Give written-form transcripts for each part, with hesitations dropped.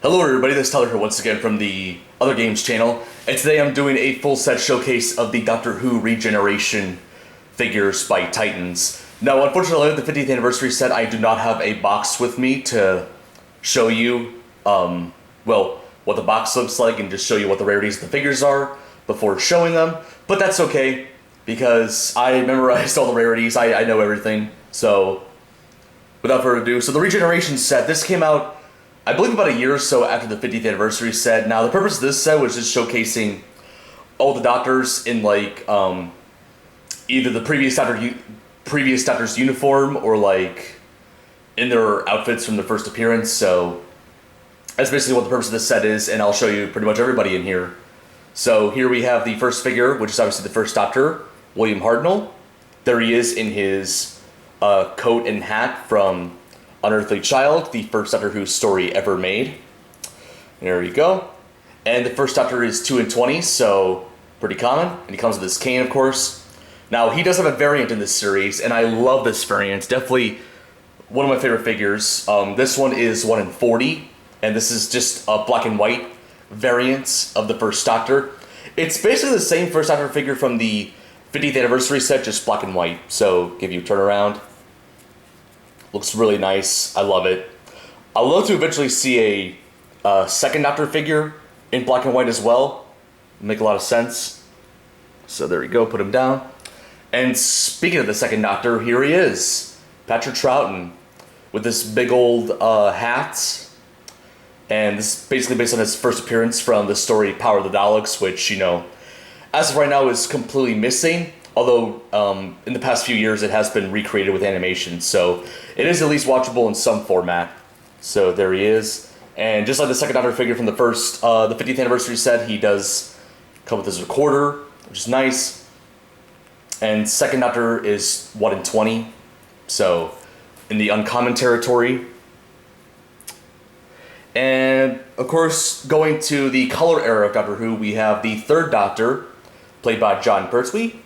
Hello everybody, this is Tyler here once again from the Other Games channel, and today I'm doing a full set showcase of the Doctor Who Regeneration figures by Titans. Now unfortunately with the 50th anniversary set I do not have a box with me to show you, well, what the box looks like and just show you what the rarities of the figures are before showing them, but that's okay because I memorized all the rarities, I know everything, so without further ado, so the Regeneration set, this came out I believe about a year or so after the 50th anniversary set. Now, the purpose of this set was just showcasing all the Doctors in, like, either the previous Doctor's uniform or, like, in their outfits from the first appearance. So, that's basically what the purpose of this set is, and I'll show you pretty much everybody in here. So, here we have the first figure, which is obviously the first Doctor, William Hartnell. There he is in his coat and hat from Unearthly Child, the first Doctor Who story ever made. There we go. And the first Doctor is 2 in 20, so pretty common. And he comes with his cane, of course. Now, he does have a variant in this series, and I love this variant. Definitely one of my favorite figures. This one is 1 in 40, and this is just a black and white variant of the first Doctor. It's basically the same first Doctor figure from the 50th anniversary set, just black and white. So, give you a turn around. Looks really nice. I love it. I'd love to eventually see a second Doctor figure in black and white as well. Make a lot of sense. So there we go. Put him down. And speaking of the second Doctor, here he is. Patrick Troughton with this big old hat. And this is basically based on his first appearance from the story Power of the Daleks, which, you know, as of right now is completely missing. Although, in the past few years, it has been recreated with animation, so it is at least watchable in some format. So there he is. And just like the second Doctor figure from the first, the 50th anniversary set, he does come with his recorder, which is nice. And second Doctor is 1 in 20, so in the uncommon territory. And, of course, going to the color era of Doctor Who, we have the third Doctor, played by John Pertwee.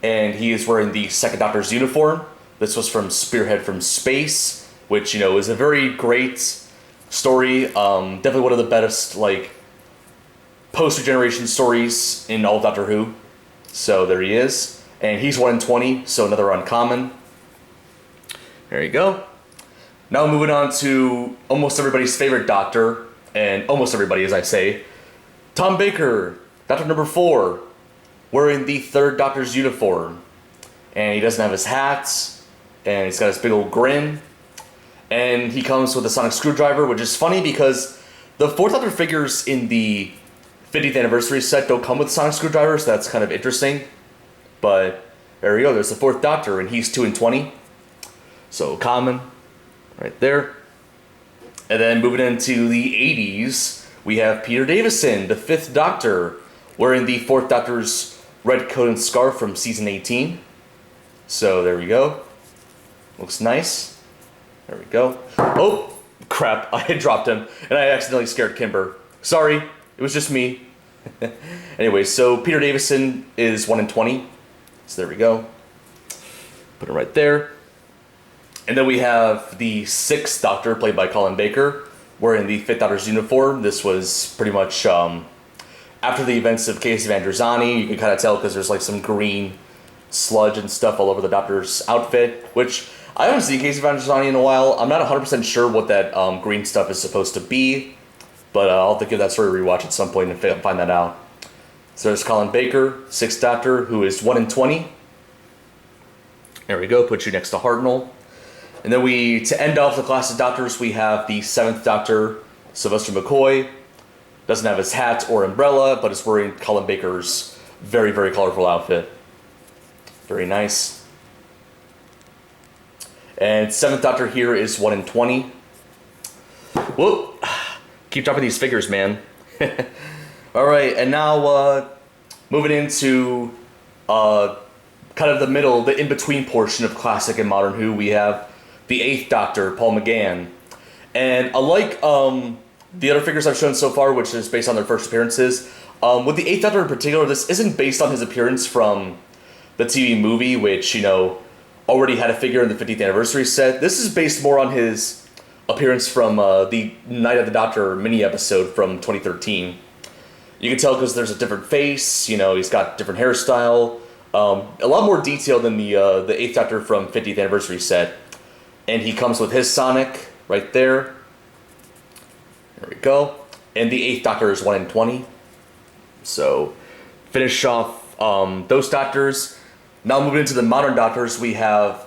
And he is wearing the second Doctor's uniform. This was from Spearhead from Space, which, you know, is a very great story. Definitely one of the best, like, post-regeneration stories in all of Doctor Who. So there he is. And he's 1 in 20, so another uncommon. There you go. Now moving on to almost everybody's favorite Doctor, and almost everybody, as I say, Tom Baker, Doctor number 4. Wearing the third Doctor's uniform. And he doesn't have his hats. And he's got his big old grin. And he comes with a sonic screwdriver, which is funny because the fourth Doctor figures in the 50th anniversary set don't come with sonic screwdrivers. So that's kind of interesting. But there we go. There's the fourth Doctor, and he's 2 in 20. So common. Right there. And then moving into the 80s, we have Peter Davison, the fifth Doctor, wearing the fourth Doctor's red coat and scarf from season 18. So there we go. Looks nice. There we go. Oh, crap. I had dropped him, and I accidentally scared Kimber. Sorry. It was just me. Anyway, so Peter Davison is 1 in 20. So there we go. Put him right there. And then we have the sixth Doctor, played by Colin Baker, wearing the fifth Doctor's uniform. This was pretty much after the events of Casey Van Androzani. You can kind of tell because there's like some green sludge and stuff all over the Doctor's outfit, which I haven't seen Casey Van Androzani in a while. I'm not 100% sure what that green stuff is supposed to be, but I'll have to give that story a rewatch at some point and find that out. So there's Colin Baker, 6th Doctor, who is 1 in 20. There we go, put you next to Hartnell. And then to end off the class of Doctors, we have the 7th Doctor, Sylvester McCoy. Doesn't have his hat or umbrella, but is wearing Colin Baker's very, very colorful outfit. Very nice. And 7th Doctor here is 1 in 20. Whoop! Keep dropping these figures, man. Alright, and now moving into kind of the middle, the in-between portion of classic and modern Who, we have the 8th Doctor, Paul McGann. And unlike the other figures I've shown so far, which is based on their first appearances, with the 8th Doctor in particular, this isn't based on his appearance from the TV movie, which, you know, already had a figure in the 50th anniversary set. This is based more on his appearance from the Night of the Doctor mini episode from 2013. You can tell because there's a different face, you know, he's got different hairstyle, a lot more detail than the 8th Doctor from 50th Anniversary set. And he comes with his Sonic right there. There we go. And the 8th Doctor is 1 in 20. So, finish off those Doctors. Now moving into the modern Doctors, we have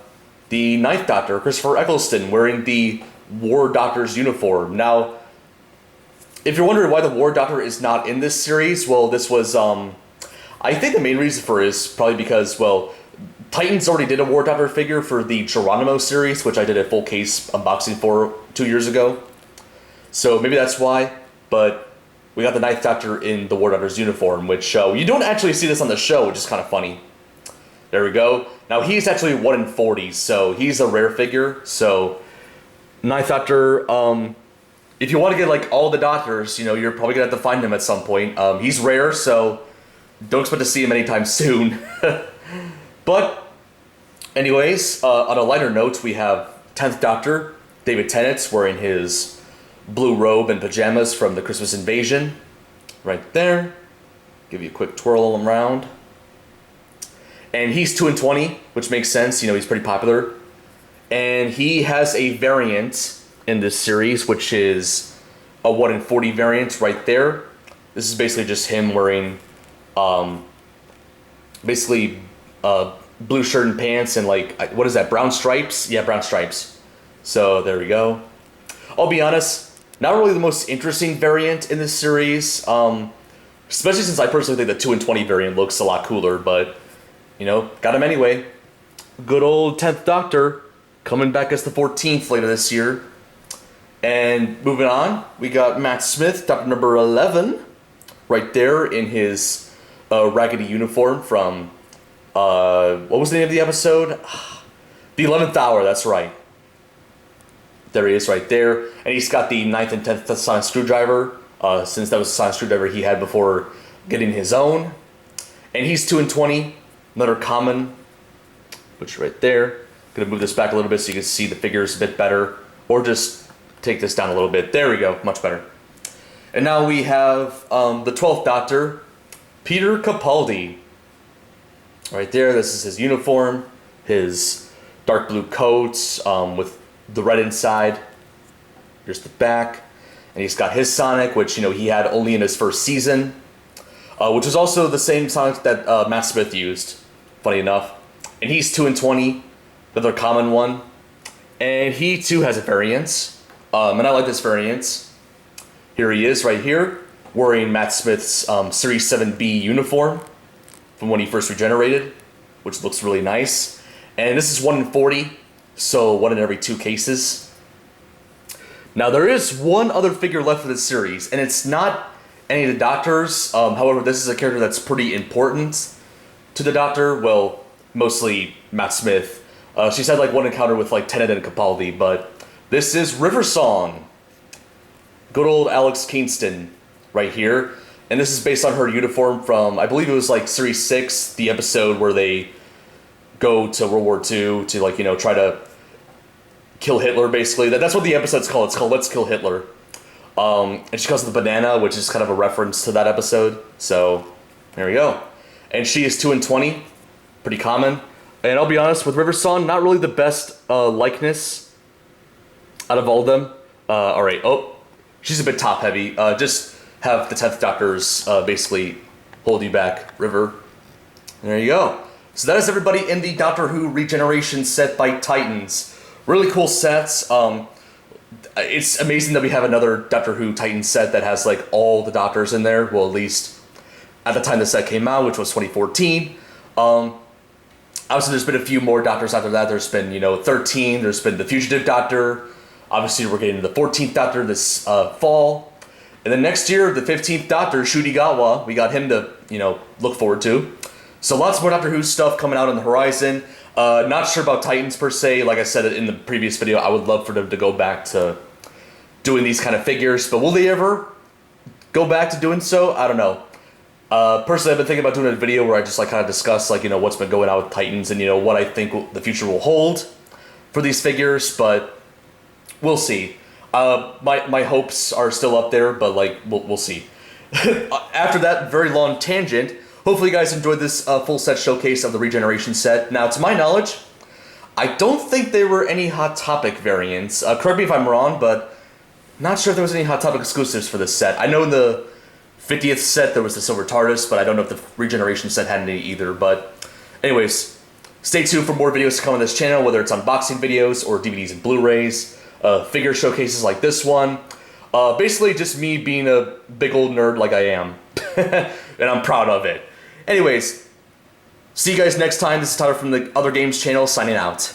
the 9th Doctor, Christopher Eccleston, wearing the War Doctor's uniform. Now, if you're wondering why the War Doctor is not in this series, well, this was, I think the main reason for it is probably because, well, Titans already did a War Doctor figure for the Geronimo series, which I did a full case unboxing for 2 years ago. So maybe that's why, but we got the 9th Doctor in the War Doctor's uniform, which you don't actually see this on the show, which is kind of funny. There we go. Now he's actually 1 in 40, so he's a rare figure. So 9th Doctor, if you want to get like all the Doctors, you know, you're probably gonna have to find him at some point. He's rare, so don't expect to see him anytime soon. But anyways, on a lighter note, we have 10th Doctor, David Tennant, wearing his blue robe and pajamas from the Christmas Invasion. Right there. Give you a quick twirl around. And he's 2 in 20, which makes sense, you know, he's pretty popular. And he has a variant in this series, which is a 1 in 40 variant right there. This is basically just him wearing, basically, blue shirt and pants and like, what is that, brown stripes? Yeah, brown stripes. So there we go. I'll be honest, not really the most interesting variant in this series, especially since I personally think the 2 in 20 variant looks a lot cooler, but, you know, got him anyway. Good old 10th Doctor, coming back as the 14th later this year. And moving on, we got Matt Smith, Doctor number 11, right there in his raggedy uniform from, what was the name of the episode? The 11th Hour, that's right. There he is right there. And he's got the 9th and 10th sonic screwdriver, since that was the sonic screwdriver he had before getting his own. And he's 2 in 20, another common, which right there. Gonna move this back a little bit so you can see the figures a bit better, or just take this down a little bit. There we go, much better. And now we have the 12th Doctor, Peter Capaldi. Right there, this is his uniform, his dark blue coat with the red inside. Here's the back. And he's got his Sonic, which, you know, he had only in his first season, which was also the same Sonic that Matt Smith used, funny enough. And he's 2 in 20, another common one. And he too has a variant. And I like this variant. Here he is right here, wearing Matt Smith's Series 7B uniform from when he first regenerated, which looks really nice. And this is 1 in 40, so 1 in every 2 cases. Now there is one other figure left for this series, and it's not any of the Doctors. However, this is a character that's pretty important to the Doctor. Well, mostly Matt Smith. She's had like one encounter with like Tennant and Capaldi, but this is River Song. Good old Alex Kingston right here. And this is based on her uniform from, I believe it was like Series 6, the episode where they go to World War II to, like, you know, try to kill Hitler, basically. That's what the episode's called. It's called Let's Kill Hitler. And she calls it the banana, which is kind of a reference to that episode. So, there we go. And she is 2 in 20. Pretty common. And I'll be honest, with River Song, not really the best likeness out of all of them. Alright, she's a bit top heavy. Just have the 10th Doctors basically hold you back, River. There you go. So that is everybody in the Doctor Who Regeneration set by Titans. Really cool sets. It's amazing that we have another Doctor Who Titan set that has like all the Doctors in there. Well, at least at the time the set came out, which was 2014. Obviously, there's been a few more Doctors after that. There's been, you know, 13. There's been the Fugitive Doctor. Obviously, we're getting the 14th Doctor this fall. And then next year, the 15th Doctor, Shudigawa, we got him to, you know, look forward to. So lots more Doctor Who stuff coming out on the horizon. Not sure about Titans per se. Like I said in the previous video, I would love for them to go back to doing these kind of figures. But will they ever go back to doing so? I don't know. Personally, I've been thinking about doing a video where I just like kind of discuss like, you know, what's been going on with Titans and, you know, what I think the future will hold for these figures. But we'll see. My hopes are still up there, but like we'll see. After that very long tangent, hopefully you guys enjoyed this full set showcase of the Regeneration set. Now, to my knowledge, I don't think there were any Hot Topic variants. Correct me if I'm wrong, but not sure if there was any Hot Topic exclusives for this set. I know in the 50th set there was the Silver TARDIS, but I don't know if the Regeneration set had any either. But anyways, stay tuned for more videos to come on this channel, whether it's unboxing videos or DVDs and Blu-rays, figure showcases like this one. Basically just me being a big old nerd like I am. And I'm proud of it. Anyways, see you guys next time. This is Tyler from the Other Games channel, signing out.